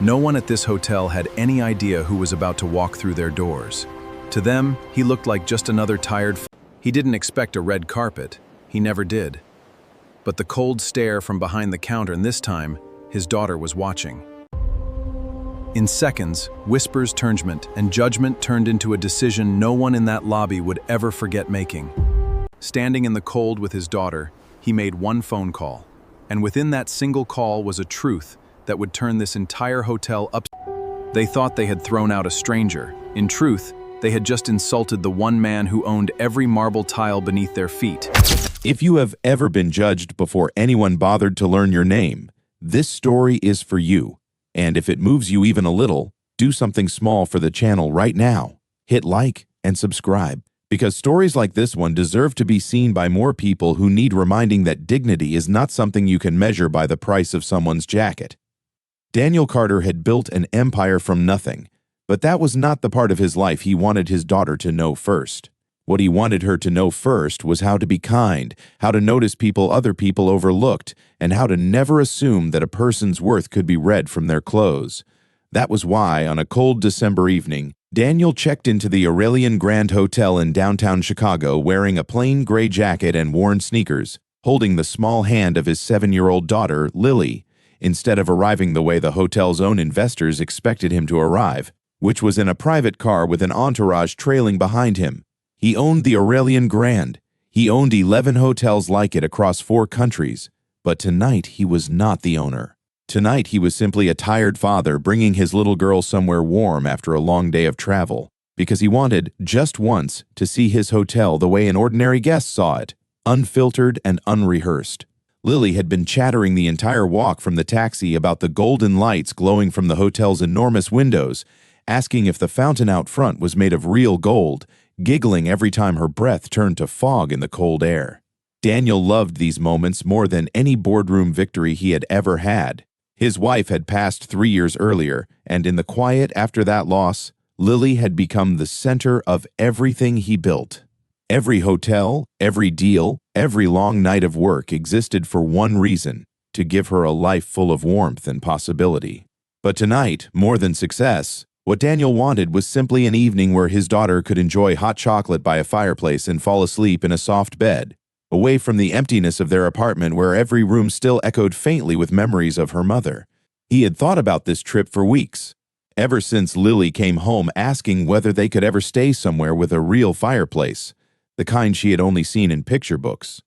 No one at this hotel had any idea who was about to walk through their doors. To them, he looked like just another tired He didn't expect a red carpet. He never did. But the cold stare from behind the counter, and this time, his daughter was watching. In seconds, whispers turned and judgment turned into a decision no one in that lobby would ever forget making. Standing in the cold with his daughter, he made one phone call. And within that single call was a truth that would turn this entire hotel up. They thought they had thrown out a stranger. In truth, they had just insulted the one man who owned every marble tile beneath their feet. If you have ever been judged before anyone bothered to learn your name, this story is for you. And if it moves you even a little, do something small for the channel right now. Hit like and subscribe, because stories like this one deserve to be seen by more people who need reminding that dignity is not something you can measure by the price of someone's jacket. Daniel Carter had built an empire from nothing, but that was not the part of his life he wanted his daughter to know first. What he wanted her to know first was how to be kind, how to notice people other people overlooked, and how to never assume that a person's worth could be read from their clothes. That was why, on a cold December evening, Daniel checked into the Aurelian Grand Hotel in downtown Chicago wearing a plain gray jacket and worn sneakers, holding the small hand of his 7-year-old daughter, Lily, instead of arriving the way the hotel's own investors expected him to arrive, which was in a private car with an entourage trailing behind him. He owned the Aurelian Grand. He owned 11 hotels like it across 4 countries. But tonight, he was not the owner. Tonight, he was simply a tired father bringing his little girl somewhere warm after a long day of travel, because he wanted, just once, to see his hotel the way an ordinary guest saw it, unfiltered and unrehearsed. Lily had been chattering the entire walk from the taxi about the golden lights glowing from the hotel's enormous windows, asking if the fountain out front was made of real gold, giggling every time her breath turned to fog in the cold air. Daniel loved these moments more than any boardroom victory he had ever had. His wife had passed 3 years earlier, and in the quiet after that loss, Lily had become the center of everything he built. Every hotel, every deal, every long night of work existed for one reason: to give her a life full of warmth and possibility. But tonight, more than success, what Daniel wanted was simply an evening where his daughter could enjoy hot chocolate by a fireplace and fall asleep in a soft bed, away from the emptiness of their apartment where every room still echoed faintly with memories of her mother. He had thought about this trip for weeks, ever since Lily came home asking whether they could ever stay somewhere with a real fireplace, the kind she had only seen in picture books.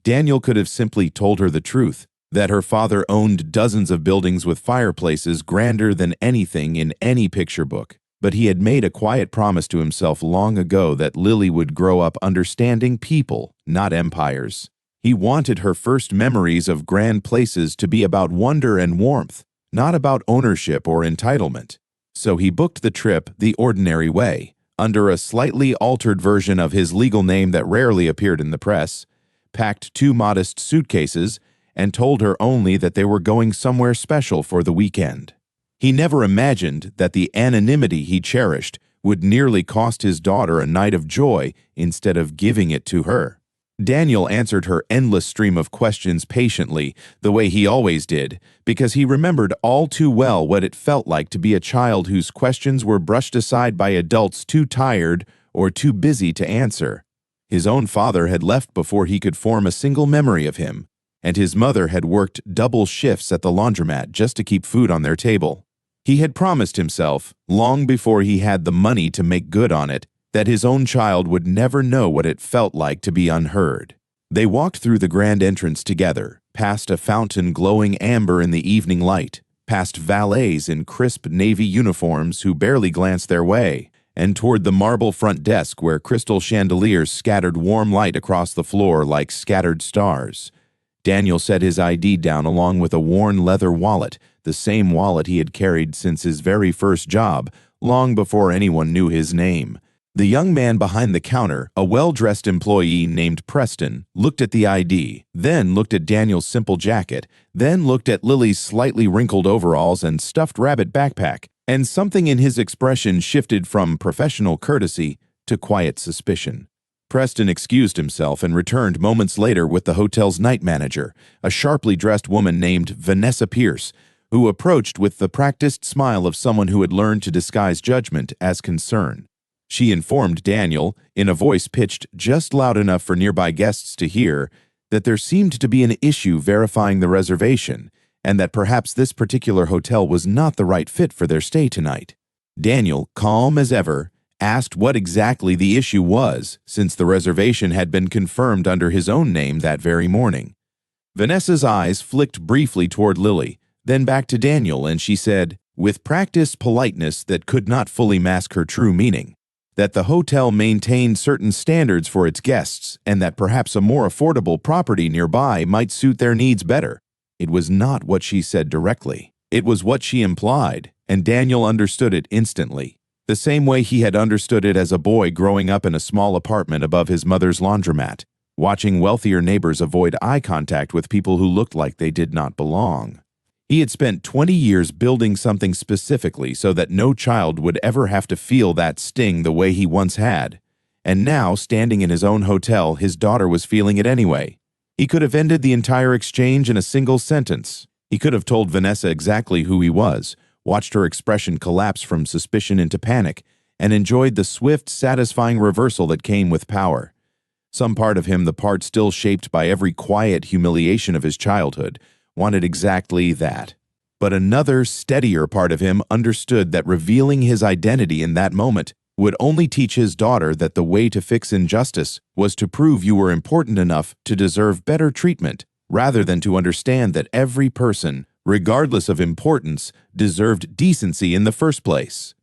Daniel could have simply told her the truth, that her father owned dozens of buildings with fireplaces grander than anything in any picture book. But he had made a quiet promise to himself long ago that Lily would grow up understanding people, not empires. He wanted her first memories of grand places to be about wonder and warmth, not about ownership or entitlement. So he booked the trip the ordinary way, under a slightly altered version of his legal name that rarely appeared in the press, packed 2 modest suitcases, and told her only that they were going somewhere special for the weekend. He never imagined that the anonymity he cherished would nearly cost his daughter a night of joy instead of giving it to her. Daniel answered her endless stream of questions patiently, the way he always did, because he remembered all too well what it felt like to be a child whose questions were brushed aside by adults too tired or too busy to answer. His own father had left before he could form a single memory of him, and his mother had worked double shifts at the laundromat just to keep food on their table. He had promised himself, long before he had the money to make good on it, that his own child would never know what it felt like to be unheard. They walked through the grand entrance together, past a fountain glowing amber in the evening light, past valets in crisp navy uniforms who barely glanced their way, and toward the marble front desk where crystal chandeliers scattered warm light across the floor like scattered stars. Daniel set his ID down along with a worn leather wallet, the same wallet he had carried since his very first job, long before anyone knew his name. The young man behind the counter, a well-dressed employee named Preston, looked at the ID, then looked at Daniel's simple jacket, then looked at Lily's slightly wrinkled overalls and stuffed rabbit backpack, and something in his expression shifted from professional courtesy to quiet suspicion. Preston excused himself and returned moments later with the hotel's night manager, a sharply dressed woman named Vanessa Pierce, who approached with the practiced smile of someone who had learned to disguise judgment as concern. She informed Daniel, in a voice pitched just loud enough for nearby guests to hear, that there seemed to be an issue verifying the reservation, and that perhaps this particular hotel was not the right fit for their stay tonight. Daniel, calm as ever, asked what exactly the issue was, since the reservation had been confirmed under his own name that very morning. Vanessa's eyes flicked briefly toward Lily, then back to Daniel, and she said, with practiced politeness that could not fully mask her true meaning, that the hotel maintained certain standards for its guests and that perhaps a more affordable property nearby might suit their needs better. It was not what she said directly. It was what she implied, and Daniel understood it instantly, the same way he had understood it as a boy growing up in a small apartment above his mother's laundromat, watching wealthier neighbors avoid eye contact with people who looked like they did not belong. He had spent 20 years building something specifically so that no child would ever have to feel that sting the way he once had, and now, standing in his own hotel, his daughter was feeling it anyway. He could have ended the entire exchange in a single sentence. He could have told Vanessa exactly who he was, watched her expression collapse from suspicion into panic, and enjoyed the swift, satisfying reversal that came with power. Some part of him, the part still shaped by every quiet humiliation of his childhood, wanted exactly that. But another, steadier part of him understood that revealing his identity in that moment would only teach his daughter that the way to fix injustice was to prove you were important enough to deserve better treatment, rather than to understand that every person, regardless of importance, deserved decency in the first place.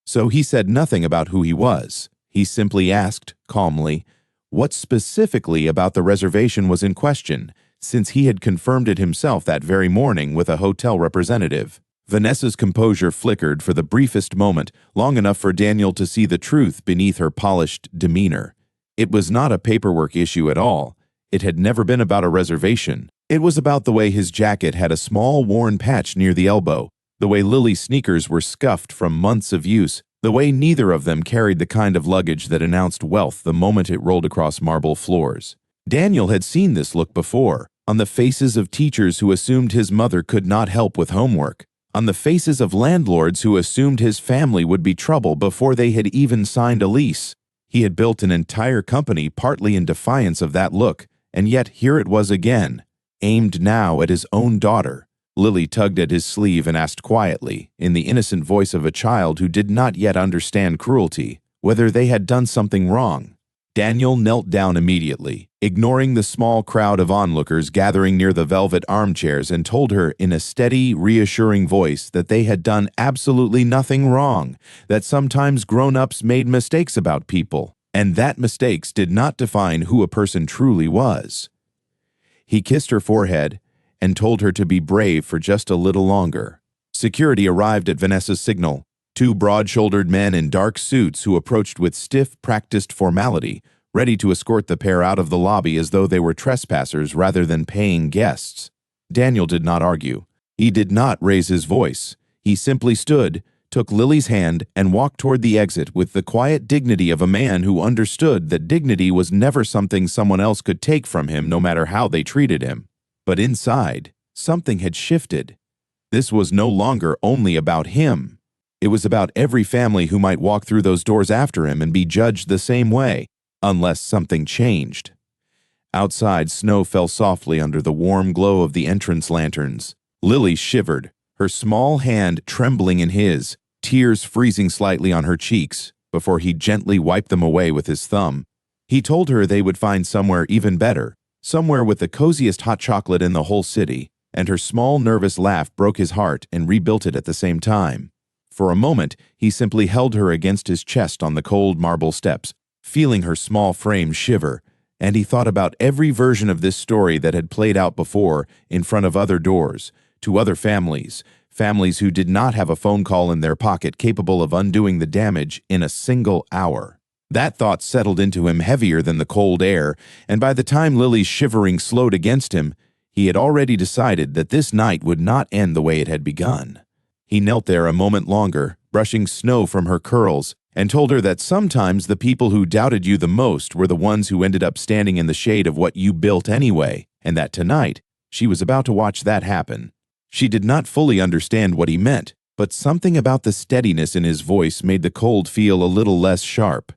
So he said nothing about who he was. He simply asked, calmly, what specifically about the reservation was in question, since he had confirmed it himself that very morning with a hotel representative. Vanessa's composure flickered for the briefest moment, long enough for Daniel to see the truth beneath her polished demeanor. It was not a paperwork issue at all. It had never been about a reservation. It was about the way his jacket had a small worn patch near the elbow, the way Lily's sneakers were scuffed from months of use, the way neither of them carried the kind of luggage that announced wealth the moment it rolled across marble floors. Daniel had seen this look before, on the faces of teachers who assumed his mother could not help with homework, on the faces of landlords who assumed his family would be trouble before they had even signed a lease. He had built an entire company partly in defiance of that look, and yet here it was again, aimed now at his own daughter. Lily tugged at his sleeve and asked quietly, in the innocent voice of a child who did not yet understand cruelty, whether they had done something wrong. Daniel knelt down immediately, ignoring the small crowd of onlookers gathering near the velvet armchairs, and told her in a steady, reassuring voice that they had done absolutely nothing wrong, that sometimes grown-ups made mistakes about people, and that mistakes did not define who a person truly was. He kissed her forehead and told her to be brave for just a little longer. Security arrived at Vanessa's signal. Two broad-shouldered men in dark suits who approached with stiff, practiced formality, ready to escort the pair out of the lobby as though they were trespassers rather than paying guests. Daniel did not argue. He did not raise his voice. He simply stood, took Lily's hand, and walked toward the exit with the quiet dignity of a man who understood that dignity was never something someone else could take from him no matter how they treated him. But inside, something had shifted. This was no longer only about him. It was about every family who might walk through those doors after him and be judged the same way, unless something changed. Outside, snow fell softly under the warm glow of the entrance lanterns. Lily shivered, her small hand trembling in his, tears freezing slightly on her cheeks, before he gently wiped them away with his thumb. He told her they would find somewhere even better, somewhere with the coziest hot chocolate in the whole city, and her small, nervous laugh broke his heart and rebuilt it at the same time. For a moment, he simply held her against his chest on the cold marble steps, feeling her small frame shiver, and he thought about every version of this story that had played out before in front of other doors, to other families, families who did not have a phone call in their pocket capable of undoing the damage in a single hour. That thought settled into him heavier than the cold air, and by the time Lily's shivering slowed against him, he had already decided that this night would not end the way it had begun. He knelt there a moment longer, brushing snow from her curls, and told her that sometimes the people who doubted you the most were the ones who ended up standing in the shade of what you built anyway, and that tonight she was about to watch that happen. She did not fully understand what he meant, but something about the steadiness in his voice made the cold feel a little less sharp.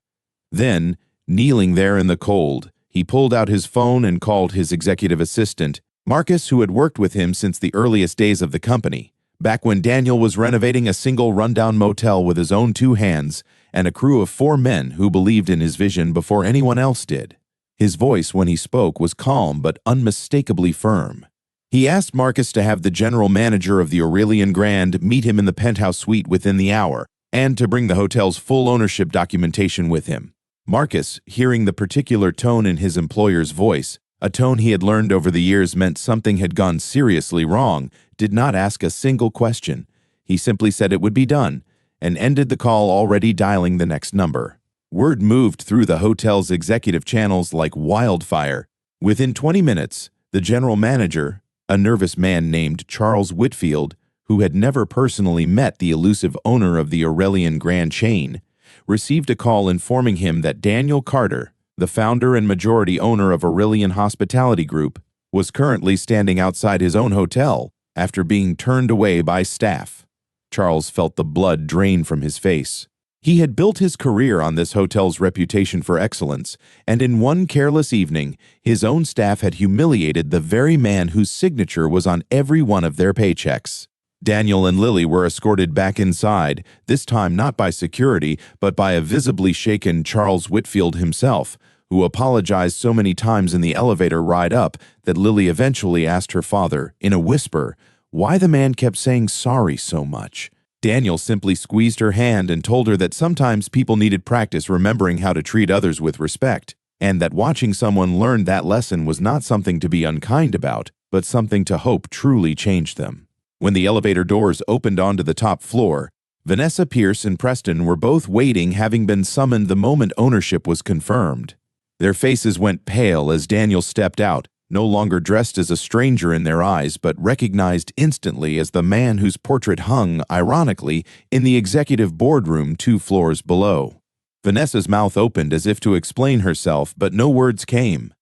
Then, kneeling there in the cold, he pulled out his phone and called his executive assistant, Marcus, who had worked with him since the earliest days of the company, back when Daniel was renovating a single rundown motel with his own 2 hands and a crew of 4 men who believed in his vision before anyone else did. His voice when he spoke was calm but unmistakably firm. He asked Marcus to have the general manager of the Aurelian Grand meet him in the penthouse suite within the hour and to bring the hotel's full ownership documentation with him. Marcus, hearing the particular tone in his employer's voice, a tone he had learned over the years meant something had gone seriously wrong, did not ask a single question. He simply said it would be done and ended the call, already dialing the next number. Word moved through the hotel's executive channels like wildfire. Within 20 minutes, the general manager, a nervous man named Charles Whitfield, who had never personally met the elusive owner of the Aurelian Grand chain, received a call informing him that Daniel Carter, the founder and majority owner of Aurelian Hospitality Group, was currently standing outside his own hotel after being turned away by staff. Charles felt the blood drain from his face. He had built his career on this hotel's reputation for excellence, and in one careless evening, his own staff had humiliated the very man whose signature was on every one of their paychecks. Daniel and Lily were escorted back inside, this time not by security, but by a visibly shaken Charles Whitfield himself, who apologized so many times in the elevator ride up that Lily eventually asked her father, in a whisper, why the man kept saying sorry so much. Daniel simply squeezed her hand and told her that sometimes people needed practice remembering how to treat others with respect, and that watching someone learn that lesson was not something to be unkind about, but something to hope truly changed them. When the elevator doors opened onto the top floor, Vanessa Pierce and Preston were both waiting, having been summoned the moment ownership was confirmed. Their faces went pale as Daniel stepped out, no longer dressed as a stranger in their eyes, but recognized instantly as the man whose portrait hung, ironically, in the executive boardroom 2 floors below. Vanessa's mouth opened as if to explain herself, but no words came.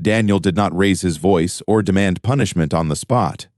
Daniel did not raise his voice or demand punishment on the spot.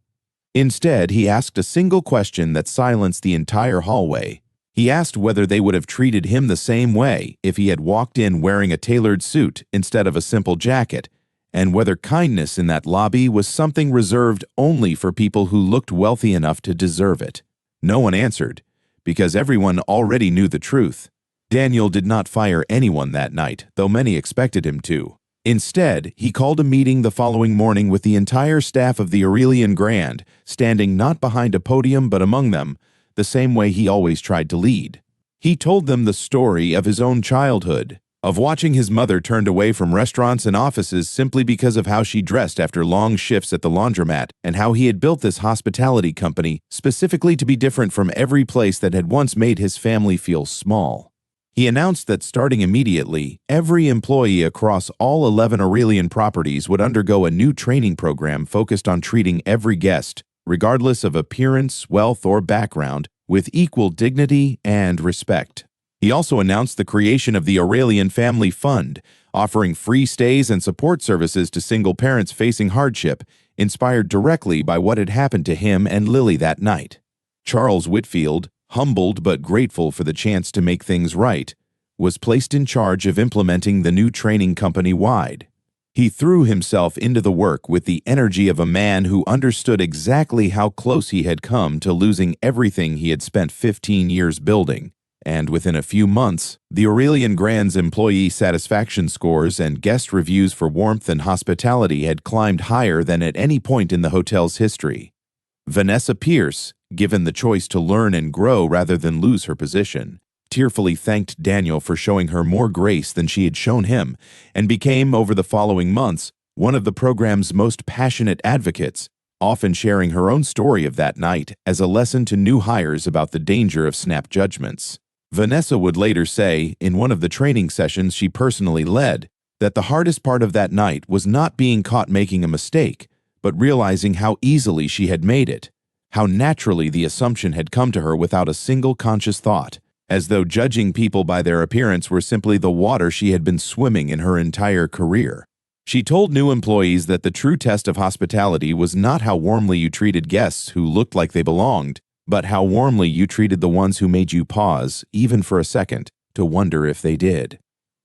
Instead, he asked a single question that silenced the entire hallway. He asked whether they would have treated him the same way if he had walked in wearing a tailored suit instead of a simple jacket, and whether kindness in that lobby was something reserved only for people who looked wealthy enough to deserve it. No one answered, because everyone already knew the truth. Daniel did not fire anyone that night, though many expected him to. Instead, he called a meeting the following morning with the entire staff of the Aurelian Grand, standing not behind a podium but among them, the same way he always tried to lead. He told them the story of his own childhood, of watching his mother turned away from restaurants and offices simply because of how she dressed after long shifts at the laundromat, and how he had built this hospitality company specifically to be different from every place that had once made his family feel small. He announced that starting immediately, every employee across all 11 Aurelian properties would undergo a new training program focused on treating every guest, regardless of appearance, wealth, or background, with equal dignity and respect. He also announced the creation of the Aurelian Family Fund, offering free stays and support services to single parents facing hardship, inspired directly by what had happened to him and Lily that night. Charles Whitfield, humbled but grateful for the chance to make things right, was placed in charge of implementing the new training company-wide. He threw himself into the work with the energy of a man who understood exactly how close he had come to losing everything he had spent 15 years building, and within a few months, the Aurelian Grand's employee satisfaction scores and guest reviews for warmth and hospitality had climbed higher than at any point in the hotel's history. Vanessa Pierce, given the choice to learn and grow rather than lose her position, tearfully thanked Daniel for showing her more grace than she had shown him, and became, over the following months, one of the program's most passionate advocates, often sharing her own story of that night as a lesson to new hires about the danger of snap judgments. Vanessa would later say, in one of the training sessions she personally led, that the hardest part of that night was not being caught making a mistake, but realizing how easily she had made it, how naturally the assumption had come to her without a single conscious thought, as though judging people by their appearance were simply the water she had been swimming in her entire career. She told new employees that the true test of hospitality was not how warmly you treated guests who looked like they belonged, but how warmly you treated the ones who made you pause, even for a second, to wonder if they did.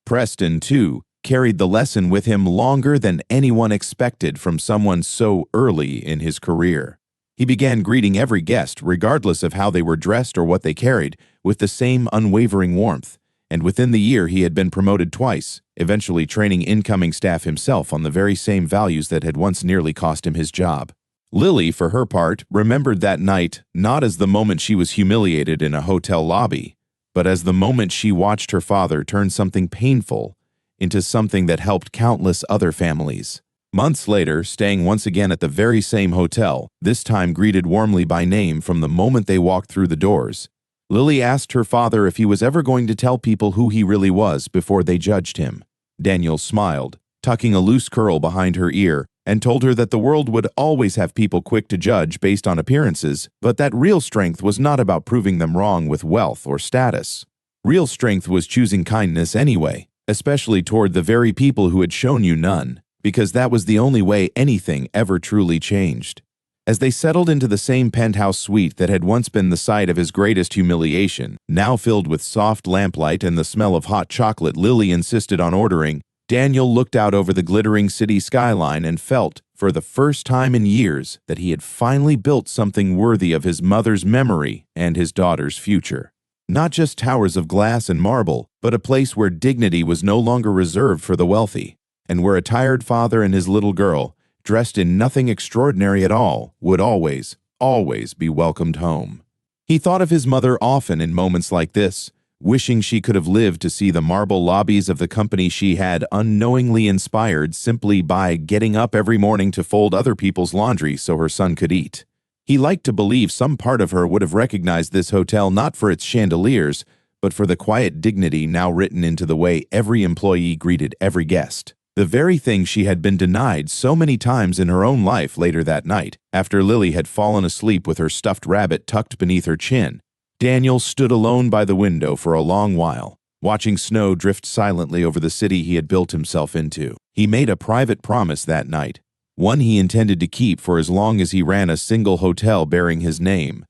Preston, too, carried the lesson with him longer than anyone expected from someone so early in his career. He began greeting every guest, regardless of how they were dressed or what they carried, with the same unwavering warmth. And within the year, he had been promoted twice, eventually training incoming staff himself on the very same values that had once nearly cost him his job. Lily, for her part, remembered that night not as the moment she was humiliated in a hotel lobby, but as the moment she watched her father turn something painful into something that helped countless other families. Months later, staying once again at the very same hotel, this time greeted warmly by name from the moment they walked through the doors, Lily asked her father if he was ever going to tell people who he really was before they judged him. Daniel smiled, tucking a loose curl behind her ear, and told her that the world would always have people quick to judge based on appearances, but that real strength was not about proving them wrong with wealth or status. Real strength was choosing kindness anyway, especially toward the very people who had shown you none, because that was the only way anything ever truly changed. As they settled into the same penthouse suite that had once been the site of his greatest humiliation, now filled with soft lamplight and the smell of hot chocolate Lily insisted on ordering, Daniel looked out over the glittering city skyline and felt, for the first time in years, that he had finally built something worthy of his mother's memory and his daughter's future. Not just towers of glass and marble, but a place where dignity was no longer reserved for the wealthy, and where a tired father and his little girl, dressed in nothing extraordinary at all, would always, always be welcomed home. He thought of his mother often in moments like this, wishing she could have lived to see the marble lobbies of the company she had unknowingly inspired simply by getting up every morning to fold other people's laundry so her son could eat. He liked to believe some part of her would have recognized this hotel not for its chandeliers, but for the quiet dignity now written into the way every employee greeted every guest. The very thing she had been denied so many times in her own life later that night, after Lily had fallen asleep with her stuffed rabbit tucked beneath her chin. Daniel stood alone by the window for a long while, watching snow drift silently over the city he had built himself into. He made a private promise that night, one he intended to keep for as long as he ran a single hotel bearing his name,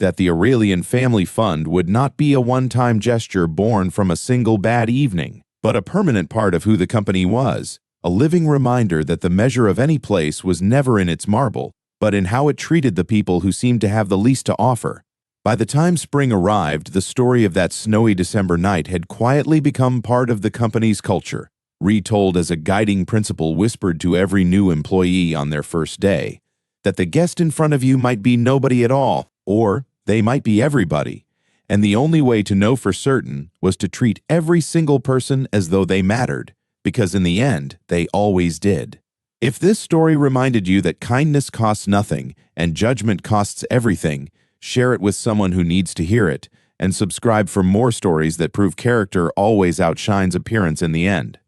that the Aurelian Family Fund would not be a one-time gesture born from a single bad evening, but a permanent part of who the company was, a living reminder that the measure of any place was never in its marble, but in how it treated the people who seemed to have the least to offer. By the time spring arrived, the story of that snowy December night had quietly become part of the company's culture, retold as a guiding principle whispered to every new employee on their first day, that the guest in front of you might be nobody at all, or they might be everybody, and the only way to know for certain was to treat every single person as though they mattered, because in the end, they always did. If this story reminded you that kindness costs nothing and judgment costs everything, share it with someone who needs to hear it, and subscribe for more stories that prove character always outshines appearance in the end.